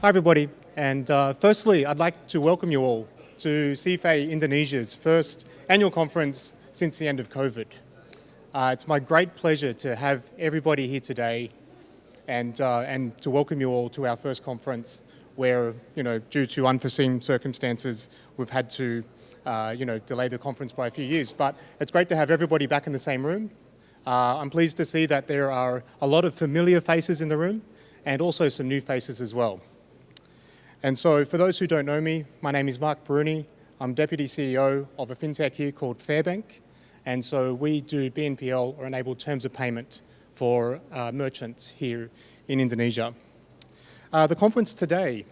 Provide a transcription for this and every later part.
Hi everybody, and firstly I'd like to welcome you all to CFA Indonesia's first annual conference since the end of COVID. It's my great pleasure to have everybody here today and to welcome you all to our first conference where, due to unforeseen circumstances, we've had to, delay the conference by a few years. But it's great to have everybody back in the same room. I'm pleased to see that there are a lot of familiar faces in the room and also some new faces as well. And so for those who don't know me, my name is Mark Bruni. I'm Deputy CEO of a fintech here called Fairbank. And so we do BNPL or enabled terms of payment for merchants here in Indonesia. The conference today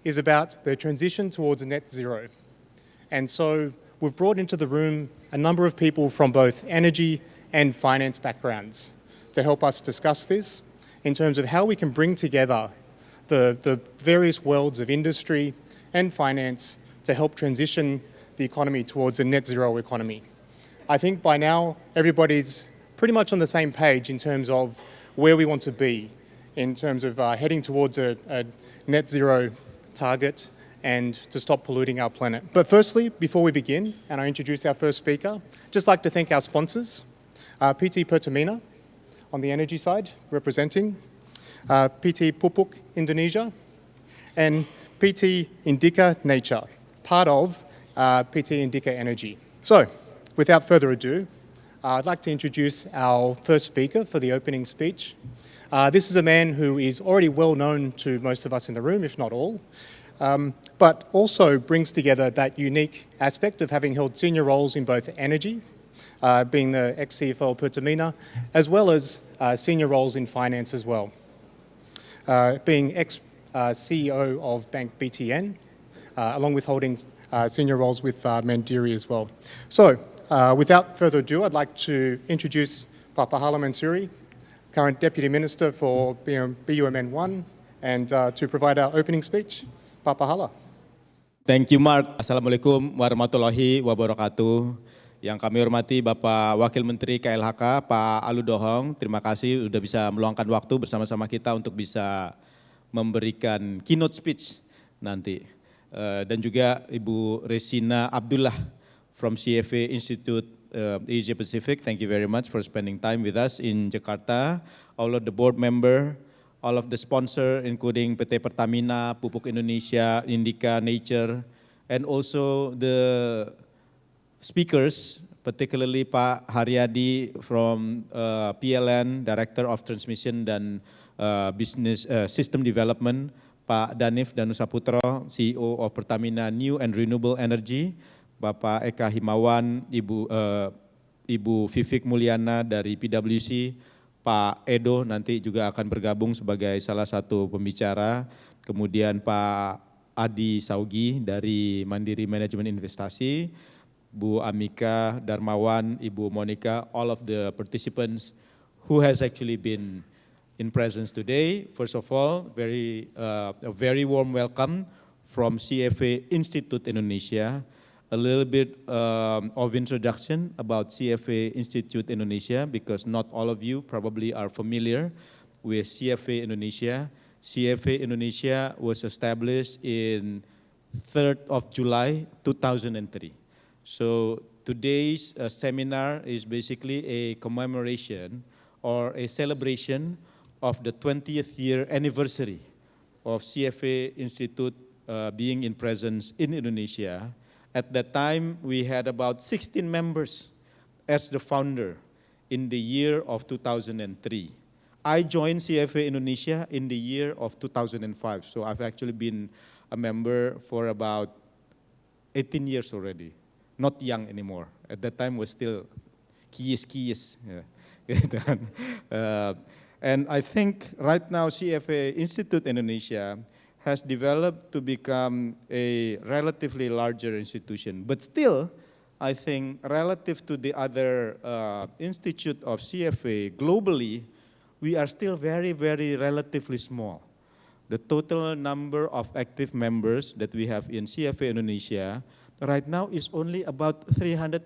is about the transition towards net zero. And so we've brought into the room a number of people from both energy and finance backgrounds to help us discuss this in terms of how we can bring together the various worlds of industry and finance to help transition the economy towards a net zero economy. I think by now everybody's pretty much on the same page in terms of where we want to be in terms of heading towards a net zero target and to stop polluting our planet. But firstly, before we begin, and I introduce our first speaker, just like to thank our sponsors, PT Pertamina on the energy side, representing, PT Pupuk Indonesia, and PT Indica Nature, part of PT Indica Energy. So, without further ado, I'd like to introduce our first speaker for the opening speech. This is a man who is already well known to most of us in the room, if not all, but also brings together that unique aspect of having held senior roles in both energy, being the ex-CFO of Pertamina, as well as senior roles in finance as well. Being ex-CEO of Bank BTN, along with holding senior roles with Mandiri as well. So, without further ado, I'd like to introduce Pak Pahala Mansuri, current Deputy Minister for BUMN 1, and to provide our opening speech. Pak Pahala. Thank you, Mark. Assalamualaikum warahmatullahi wabarakatuh. Yang kami hormati Bapak Wakil Menteri KLHK, Pak Alu Dohong, terima kasih sudah bisa meluangkan waktu bersama-sama kita untuk bisa memberikan keynote speech nanti. Dan juga Ibu Resina Abdullah from CFA Institute Asia Pacific, thank you very much for spending time with us in Jakarta. All of the board member, all of the sponsor including PT Pertamina, Pupuk Indonesia, Indica Nature, and also the speakers, particularly Pak Haryadi from PLN, Director of Transmission dan Business System Development, Pak Danif Danusaputro, CEO of Pertamina New and Renewable Energy, Bapak Eka Himawan, Ibu Vivik Mulyana dari PwC, Pak Edo nanti juga akan bergabung sebagai salah satu pembicara, kemudian Pak Adi Saugi dari Mandiri Manajemen Investasi, Bu Amika Darmawan, Ibu Monica, all of the participants who has actually been in presence today. First of all, a very warm welcome from CFA Institute Indonesia. A little bit of introduction about CFA Institute Indonesia because not all of you probably are familiar with CFA Indonesia. CFA Indonesia was established in 3rd of July 2003. So today's seminar is basically a commemoration or a celebration of the 20th year anniversary of CFA Institute being in presence in Indonesia. At that time, we had about 16 members as the founder in the year of 2003. I joined CFA Indonesia in the year of 2005, so I've actually been a member for about 18 years already. Not young anymore. At that time was still kies. Yeah. And I think right now CFA Institute Indonesia has developed to become a relatively larger institution. But still, I think relative to the other institute of CFA globally, we are still very, very relatively small. The total number of active members that we have in CFA Indonesia right now is only about 330,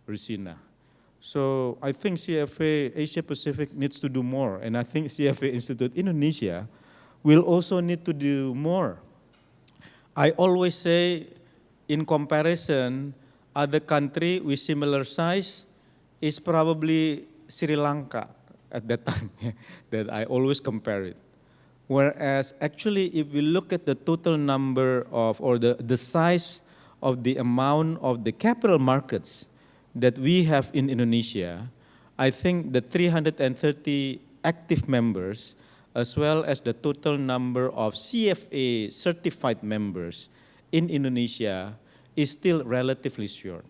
Rusina. So I think CFA Asia Pacific needs to do more, and I think CFA Institute Indonesia will also need to do more. I always say, in comparison, other country with similar size is probably Sri Lanka at that time, that I always compare it. Whereas actually, if we look at the total number of, or the size of the amount of the capital markets that we have in Indonesia, I think the 330 active members, as well as the total number of CFA certified members in Indonesia is still relatively short.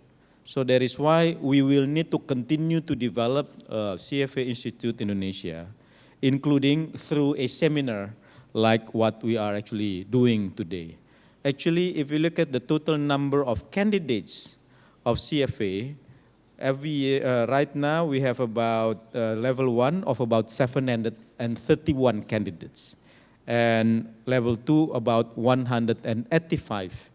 So that is why we will need to continue to develop CFA Institute Indonesia, including through a seminar like what we are actually doing today. Actually, if you look at the total number of candidates of CFA, every year, right now we have about level 1 of about 731 candidates, and level 2 about 185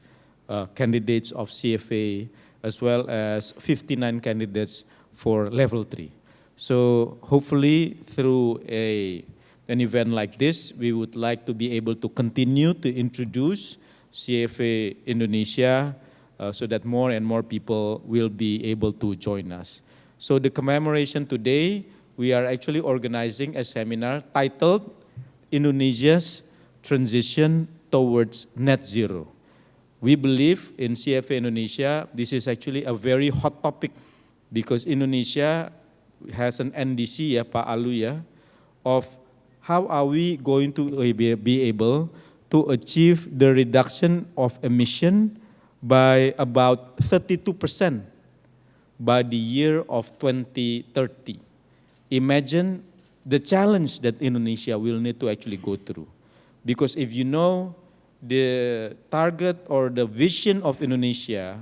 candidates of CFA, as well as 59 candidates for level 3. So hopefully through an event like this, we would like to be able to continue to introduce CFA Indonesia so that more and more people will be able to join us. So the commemoration today, we are actually organizing a seminar titled Indonesia's Transition Towards Net Zero. We believe in CFA Indonesia, this is actually a very hot topic because Indonesia has an NDC, ya, Pak Alu, ya, of how are we going to be able to achieve the reduction of emission by about 32% by the year of 2030. Imagine the challenge that Indonesia will need to actually go through. Because if you know the target or the vision of Indonesia,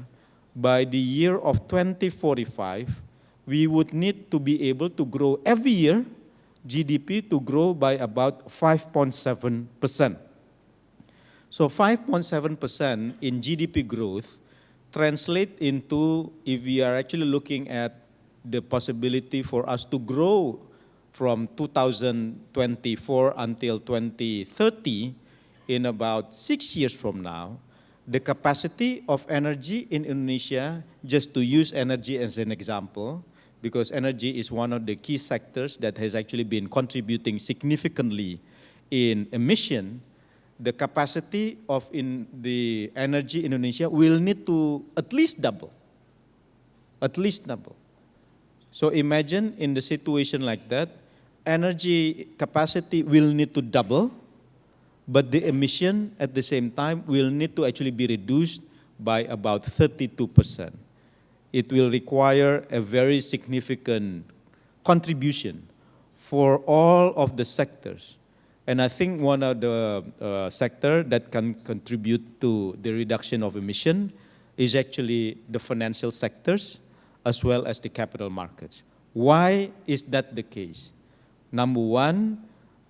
by the year of 2045, we would need to be able to grow every year, GDP to grow by about 5.7%. So 5.7% in GDP growth translate into, if we are actually looking at the possibility for us to grow from 2024 until 2030, in about 6 years from now, the capacity of energy in Indonesia, just to use energy as an example, because energy is one of the key sectors that has actually been contributing significantly in emission, the capacity of the energy in Indonesia will need to at least double. At least double. So imagine in the situation like that, energy capacity will need to double, but the emission at the same time will need to actually be reduced by about 32%. It will require a very significant contribution for all of the sectors. And I think one of the sectors that can contribute to the reduction of emission is actually the financial sectors as well as the capital markets. Why is that the case? Number one,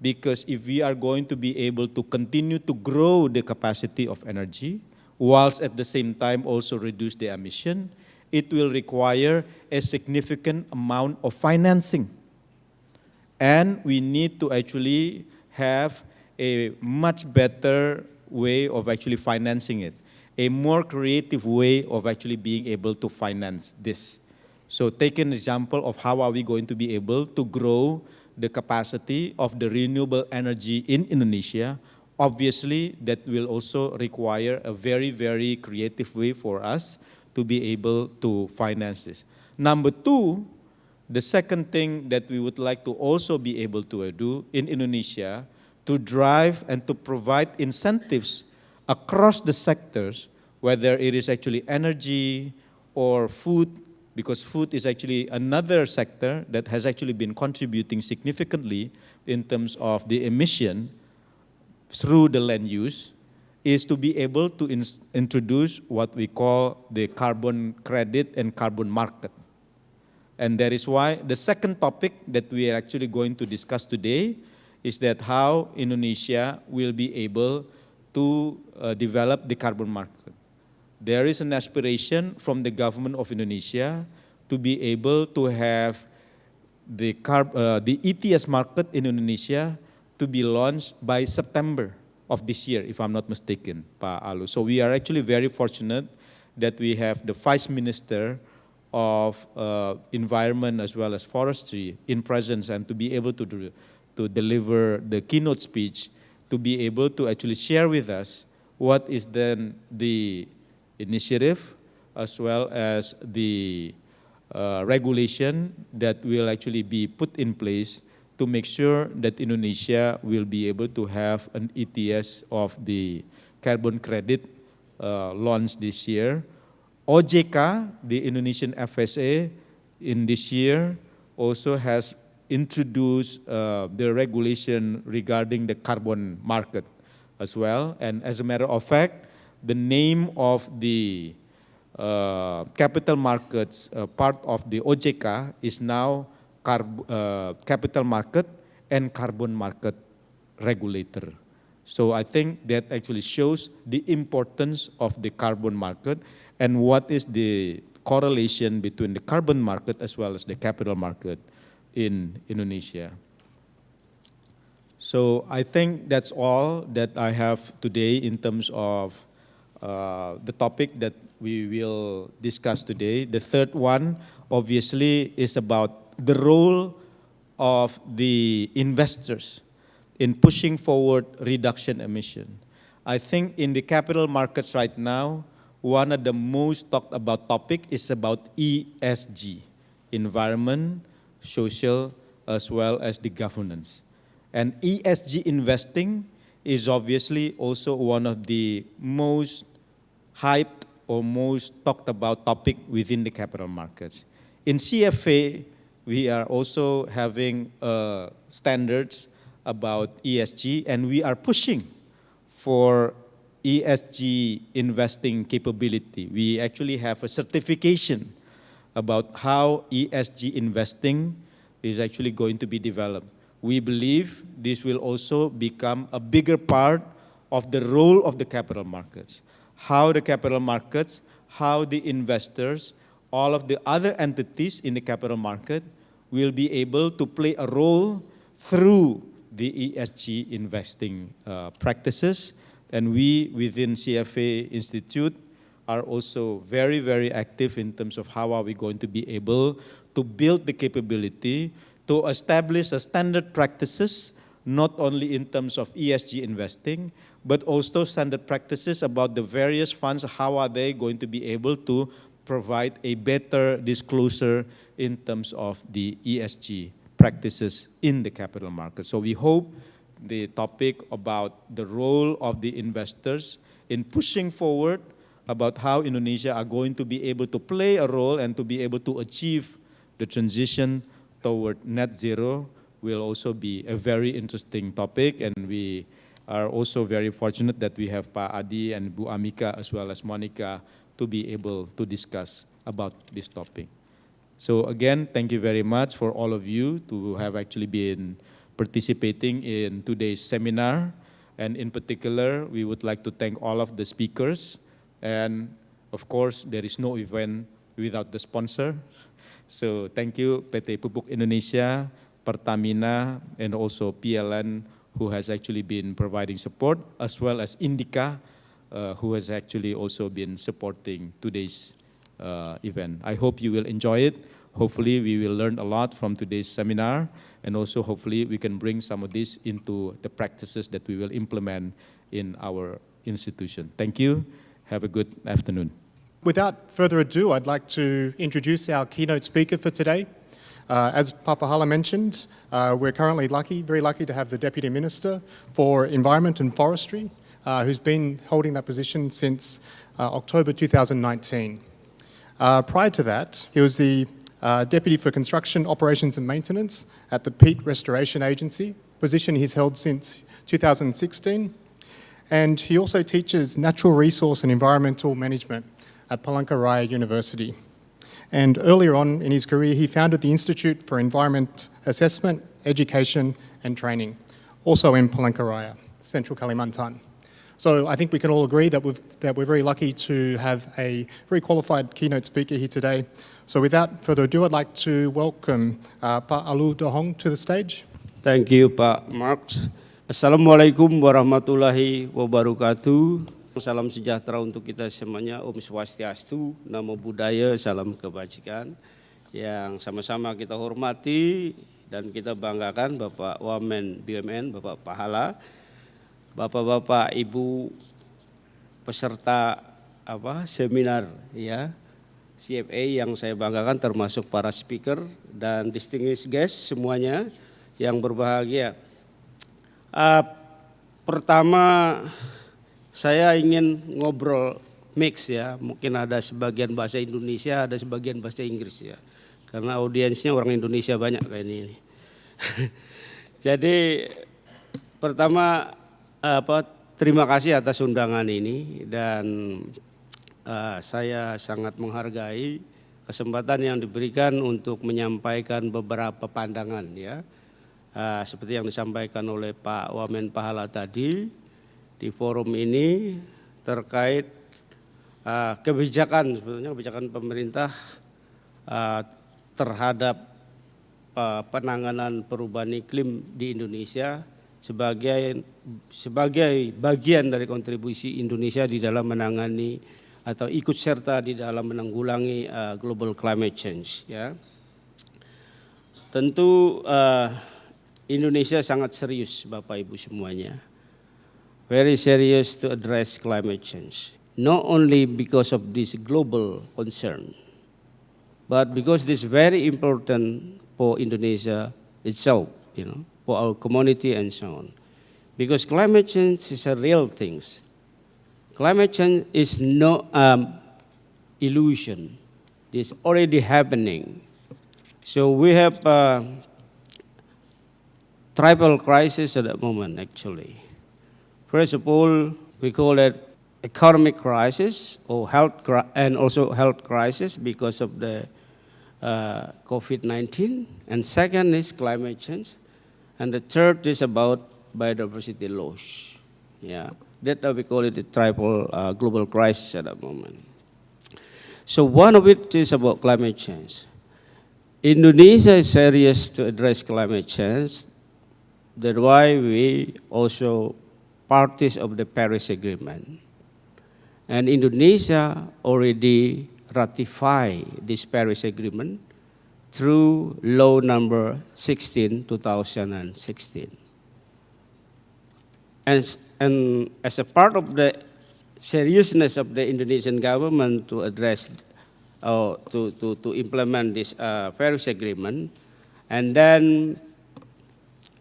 because if we are going to be able to continue to grow the capacity of energy, whilst at the same time also reduce the emission, it will require a significant amount of financing. And we need to actually have a much better way of actually financing it, a more creative way of actually being able to finance this. So take an example of how are we going to be able to grow the capacity of the renewable energy in Indonesia. Obviously, that will also require a very, very creative way for us to be able to finance this. Number two, the second thing that we would like to also be able to do in Indonesia to drive and to provide incentives across the sectors, whether it is actually energy or food, because food is actually another sector that has actually been contributing significantly in terms of the emission through the land use, is to be able to introduce what we call the carbon credit and carbon market. And that is why the second topic that we are actually going to discuss today is that how Indonesia will be able to develop the carbon market. There is an aspiration from the government of Indonesia to be able to have the ETS market in Indonesia to to be launched by September of this year, if I'm not mistaken, Pak Alu. So we are actually very fortunate that we have the Vice Minister of Environment as well as Forestry in presence and to be able to deliver the keynote speech, to be able to actually share with us what is then the initiative as well as the regulation that will actually be put in place to make sure that Indonesia will be able to have an ETS of the carbon credit launched this year. OJK, the Indonesian FSA, in this year also has introduced the regulation regarding the carbon market as well. And as a matter of fact, the name of the capital markets part of the OJK is now capital market and carbon market regulator. So I think that actually shows the importance of the carbon market and what is the correlation between the carbon market as well as the capital market in Indonesia. So I think that's all that I have today in terms of the topic that we will discuss today. The third one obviously is about the role of the investors in pushing forward reduction emission. I think in the capital markets right now, one of the most talked about topic is about ESG, environment, social, as well as the governance. And ESG investing is obviously also one of the most hyped or most talked about topic within the capital markets. In CFA, we are also having standards about ESG, and we are pushing for ESG investing capability. We actually have a certification about how ESG investing is actually going to be developed. We believe this will also become a bigger part of the role of the capital markets. How the capital markets, how the investors, all of the other entities in the capital market will be able to play a role through the ESG investing practices. And we within CFA Institute are also very, very active in terms of how are we going to be able to build the capability to establish a standard practices, not only in terms of ESG investing, but also standard practices about the various funds, how are they going to be able to provide a better disclosure in terms of the ESG practices in the capital market. So we hope the topic about the role of the investors in pushing forward about how Indonesia are going to be able to play a role and to be able to achieve the transition toward net zero will also be a very interesting topic, and we are also very fortunate that we have Pa Adi and Bu Amika as well as Monica to be able to discuss about this topic. So again, thank you very much for all of you to have actually been participating in today's seminar. And in particular, we would like to thank all of the speakers. And of course, there is no event without the sponsor. So thank you PT Pupuk Indonesia, Pertamina, and also PLN, who has actually been providing support, as well as Indica, who has actually also been supporting today's event. I hope you will enjoy it. Hopefully we will learn a lot from today's seminar, and also hopefully we can bring some of this into the practices that we will implement in our institution. Thank you. Have a good afternoon. Without further ado, I'd like to introduce our keynote speaker for today. As Papahala mentioned, we're currently very lucky to have the Deputy Minister for Environment and Forestry, who's been holding that position since October 2019. Prior to that, he was the Deputy for Construction, Operations and Maintenance at the Peat Restoration Agency, position he's held since 2016. And he also teaches Natural Resource and Environmental Management at Palangkaraya University. And earlier on in his career, he founded the Institute for Environment Assessment, Education and Training, also in Palangkaraya, Central Kalimantan. So I think we can all agree that we're very lucky to have a very qualified keynote speaker here today. So without further ado, I'd like to welcome Pak Alu Dohong to the stage. Thank you, Pak Marx. Assalamualaikum warahmatullahi wabarakatuh. Salam sejahtera untuk kita semuanya. Om Swastiastu, Namo Buddhaya, salam kebajikan. Yang sama-sama kita hormati dan kita banggakan Bapak Wamen BUMN, Bapak Pahala, Bapak-bapak, Ibu peserta seminar ya CFA yang saya banggakan, termasuk para speaker dan distinguished guest semuanya yang berbahagia. Pertama saya ingin ngobrol mix ya, mungkin ada sebagian bahasa Indonesia, ada sebagian bahasa Inggris ya, karena audiensnya orang Indonesia banyak kayak ini. Jadi pertama terima kasih atas undangan ini dan saya sangat menghargai kesempatan yang diberikan untuk menyampaikan beberapa pandangan ya. Seperti yang disampaikan oleh Pak Wamen Pahala tadi di forum ini terkait kebijakan, sebetulnya kebijakan pemerintah terhadap penanganan perubahan iklim di Indonesia sebagai bagian dari kontribusi Indonesia di dalam menangani atau ikut serta di dalam menanggulangi global climate change ya. Tentu Indonesia sangat serius Bapak Ibu semuanya. Very serious to address climate change. Not only because of this global concern, but because this is very important for Indonesia itself, for our community and so on. Because climate change is a real thing. Climate change is no illusion. It's already happening. So we have tribal crisis at the moment, actually. First of all, we call it economic crisis or and also health crisis because of the COVID-19. And second is climate change. And the third is about biodiversity loss. Yeah, that we call it the tribal global crisis at the moment. So one of it is about climate change. Indonesia is serious to address climate change. That's why we also parties of the Paris Agreement. And Indonesia already ratified this Paris Agreement through Law Number 16, 2016. And as a part of the seriousness of the Indonesian government to address to implement this Paris Agreement, and then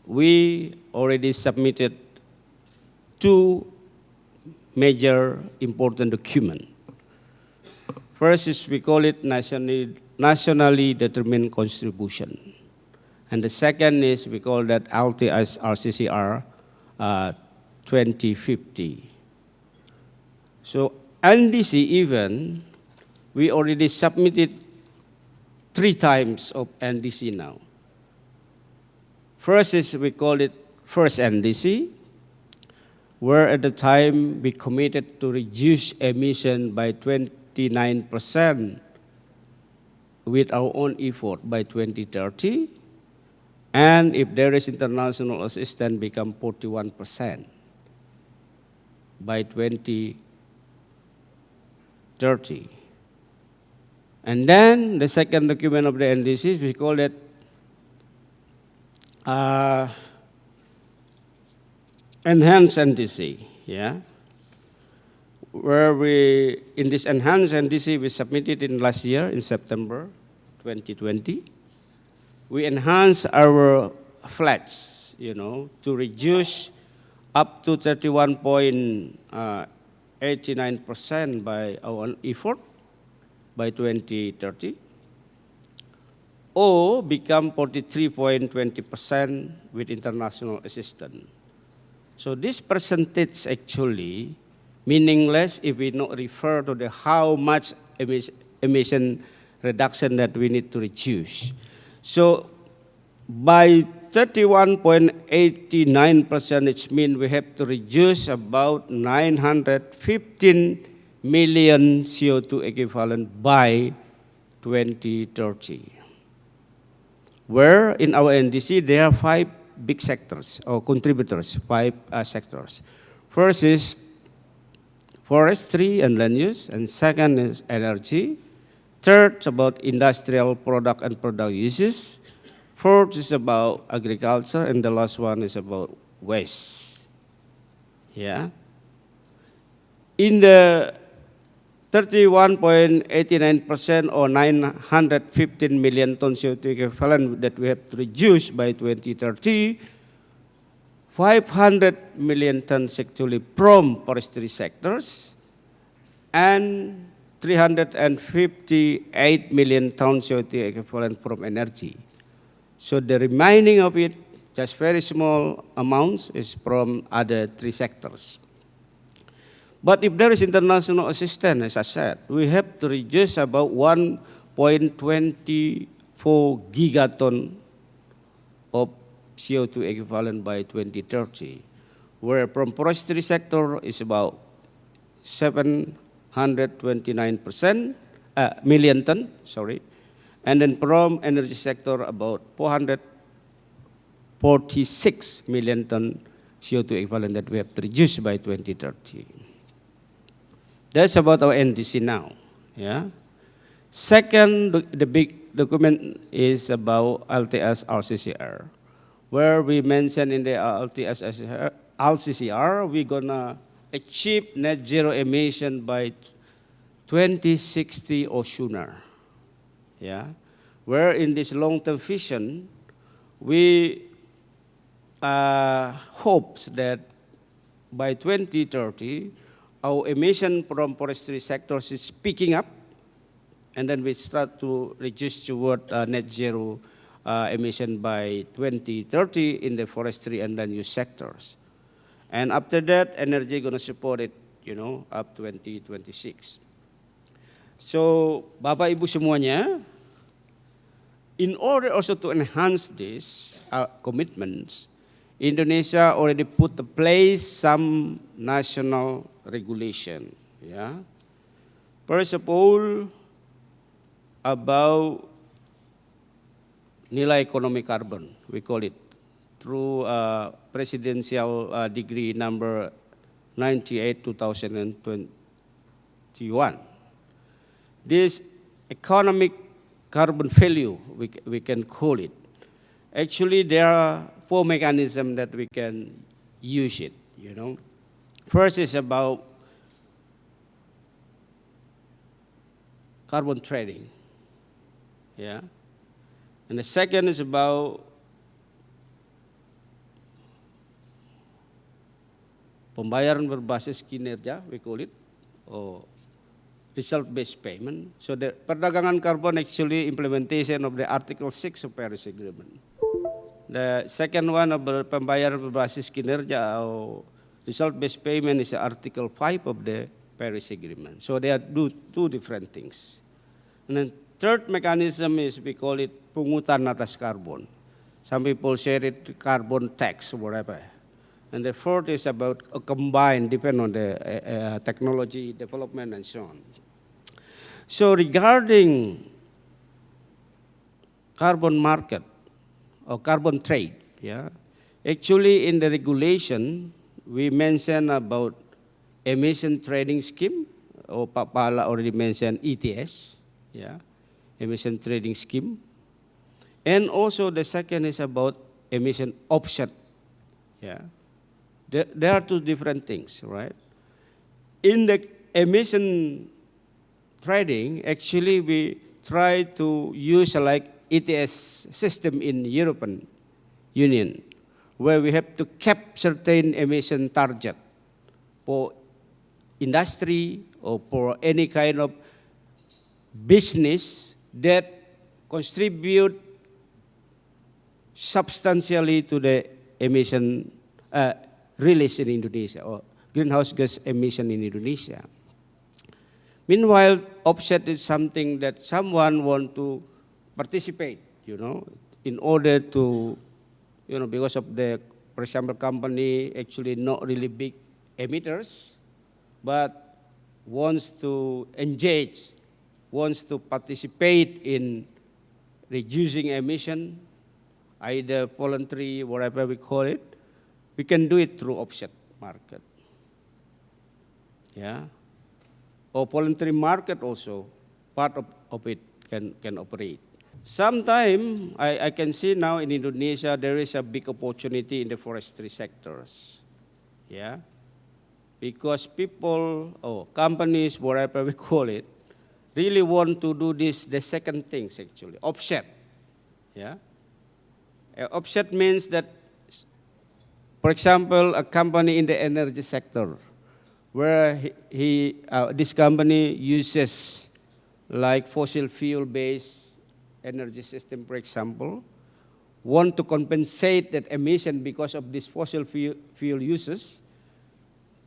we already submitted two major important documents. First is we call it nationally determined contribution. And the second is we call that LTS-RCCR 2050. So NDC even, we already submitted 3 times of NDC now. First is we call it first NDC, where at the time we committed to reduce emission by 29% with our own effort by 2030, and if there is international assistance, become 41% by 2030. And then the second document of the NDC, we call it enhanced NDC, yeah, where in this enhanced NDC we submitted in last year in September 2020. We enhanced our flags, to reduce up to 31.89% by our own effort by 2030, or become 43.20% with international assistance. So this percentage actually meaningless if we not refer to the how much emission reduction that we need to reduce. So by 31.89%, it means we have to reduce about 915 million CO2 equivalent by 2030. Where in our NDC there are 5 big sectors or contributors, five sectors. First is forestry and land use, and second is energy. Third is about industrial product and product uses. Fourth is about agriculture, and the last one is about waste. Yeah. In the 31.89% or 915 million tons CO2 equivalent that we have to reduce by 2030, 500 million tons actually from forestry sectors and 358 million tons CO2 equivalent from energy. So the remaining of it, just very small amounts, is from other three sectors. But if there is international assistance, as I said, we have to reduce about 1.24 gigaton of CO2 equivalent by 2030, where from forestry sector is about 729% million ton, and then from energy sector about 446 million ton CO2 equivalent that we have to reduce by 2030. That's about our NDC now. Yeah. Second, the big document is about LTS RCCR, where we mentioned in the LTS RCCR we're gonna achieve net zero emission by 2060 or sooner. Yeah. Where in this long-term vision, we hopes that by 2030, our emission from forestry sectors is picking up, and then we start to reduce toward net zero emission by 2030 in the forestry and land use sectors. And after that, energy going to support it, up 2026. So, Bapak Ibu semuanya, in order also to enhance this commitments, Indonesia already put in place some national regulation. Yeah. First of all, about nilai ekonomi carbon, we call it, through presidential decree number 98 2021. This economic carbon value, we can call it. Actually, there are four mechanisms that we can use it, First is about carbon trading, yeah. And the second is about pembayaran berbasis kinerja, we call it, or result-based payment. So the perdagangan carbon actually implementation of the Article 6 of Paris Agreement. The second one of the pembayaran berbasis kinerja or result-based payment is Article 5 of the Paris Agreement. So they are two different things. And then third mechanism is, we call it pungutan atas carbon. Some people share it carbon tax or whatever. And the fourth is about a combined, depend on the technology development and so on. So regarding carbon market or carbon trade, yeah, actually in the regulation, we mentioned about emission trading scheme, or Pak Pala already mentioned ETS, yeah, emission trading scheme. And also the second is about emission offset, yeah. There are two different things, right? In the emission trading, actually we try to use like ETS system in European Union, where we have to cap certain emission target for industry or for any kind of business that contribute substantially to the emission release in Indonesia, or greenhouse gas emission in Indonesia. Meanwhile, offset is something that someone want to participate, in order to, because of the, for example, company actually not really big emitters, but wants to engage, wants to participate in reducing emission either voluntary, whatever we call it, we can do it through offset market. Yeah, or voluntary market also, part of it can operate. Sometime I can see now in Indonesia there is a big opportunity in the forestry sectors. Yeah, because people or companies, whatever we call it, really want to do this, the second things actually, offset. Yeah, offset means that, for example, a company in the energy sector, where this company uses like fossil fuel-based energy system, for example, want to compensate that emission because of this fossil fuel uses,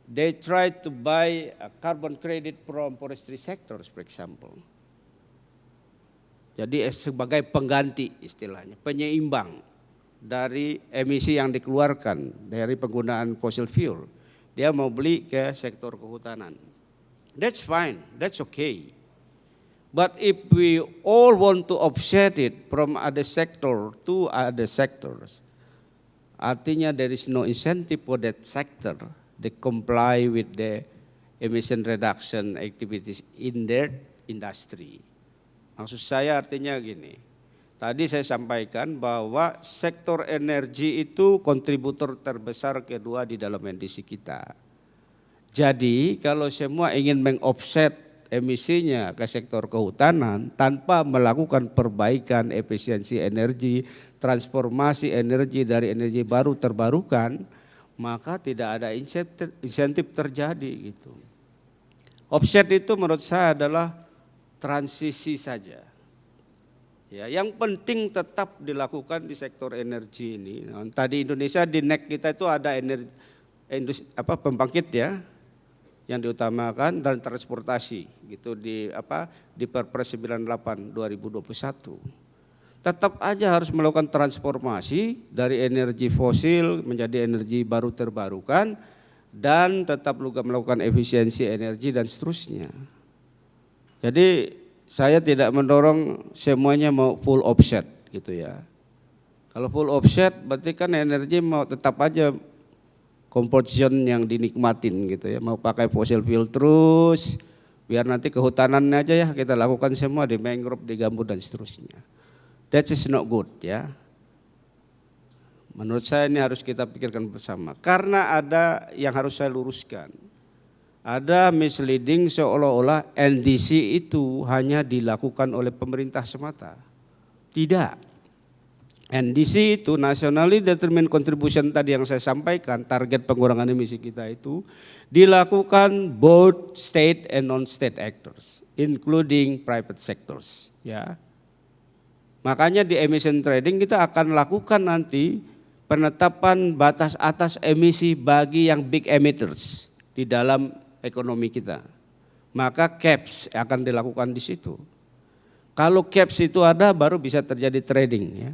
they try to buy a carbon credit from forestry sectors, for example. Jadi sebagai pengganti istilahnya, penyeimbang dari emisi yang dikeluarkan dari penggunaan fossil fuel. Dia mau beli ke sektor kehutanan. That's fine, that's okay. But if we all want to offset it from other sector to other sectors, artinya there is no incentive for that sector to comply with the emission reduction activities in their industry. Maksud saya artinya gini, tadi saya sampaikan bahwa sektor energi itu kontributor terbesar kedua di dalam emisi kita. Jadi kalau semua ingin meng-offset emisinya ke sektor kehutanan tanpa melakukan perbaikan efisiensi energi, transformasi energi dari energi baru terbarukan, maka tidak ada insentif terjadi gitu. Offset itu menurut saya adalah transisi saja. Ya, yang penting tetap dilakukan di sektor energi ini. Nah, tadi Indonesia di NEC kita itu ada pembangkit ya yang diutamakan dan transportasi gitu di Perpres 98 2021. Tetap aja harus melakukan transformasi dari energi fosil menjadi energi baru terbarukan dan tetap juga melakukan efisiensi energi dan seterusnya. Jadi saya tidak mendorong semuanya mau full offset gitu ya. Kalau full offset berarti kan energi mau tetap aja composition yang dinikmatin gitu ya. Mau pakai fossil fuel terus, biar nanti kehutanannya aja ya kita lakukan semua di mangrove, di gambut dan seterusnya. That is not good ya. Menurut saya ini harus kita pikirkan bersama. Karena ada yang harus saya luruskan. Ada misleading seolah-olah NDC itu hanya dilakukan oleh pemerintah semata. Tidak. NDC itu Nationally Determined Contribution tadi yang saya sampaikan, target pengurangan emisi kita itu dilakukan both state and non-state actors, including private sectors. Ya. Makanya di emission trading kita akan lakukan nanti penetapan batas atas emisi bagi yang big emitters di dalam ekonomi kita. Maka caps akan dilakukan di situ. Kalau caps itu ada baru bisa terjadi trading ya.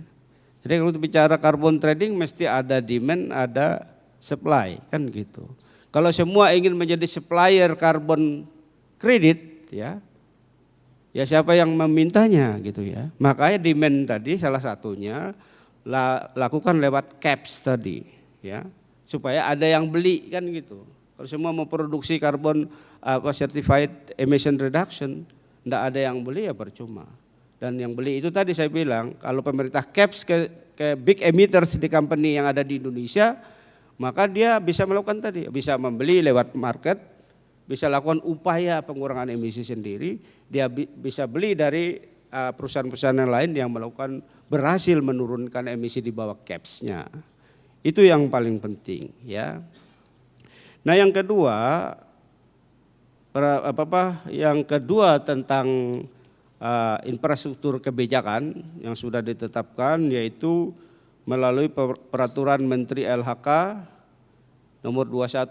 Jadi kalau bicara carbon trading mesti ada demand, ada supply kan gitu. Kalau semua ingin menjadi supplier carbon credit ya siapa yang memintanya gitu ya. Makanya demand tadi salah satunya lakukan lewat caps tadi ya. Supaya ada yang beli kan gitu. Kalau semua mau produksi karbon certified emission reduction, enggak ada yang beli ya percuma. Dan yang beli itu tadi saya bilang, kalau pemerintah caps ke big emitters di company yang ada di Indonesia, maka dia bisa melakukan tadi, bisa membeli lewat market, bisa lakukan upaya pengurangan emisi sendiri, dia bisa beli dari perusahaan-perusahaan yang lain yang melakukan berhasil menurunkan emisi di bawah capsnya. Itu yang paling penting ya. Nah yang kedua, tentang infrastruktur kebijakan yang sudah ditetapkan yaitu melalui peraturan Menteri LHK nomor 21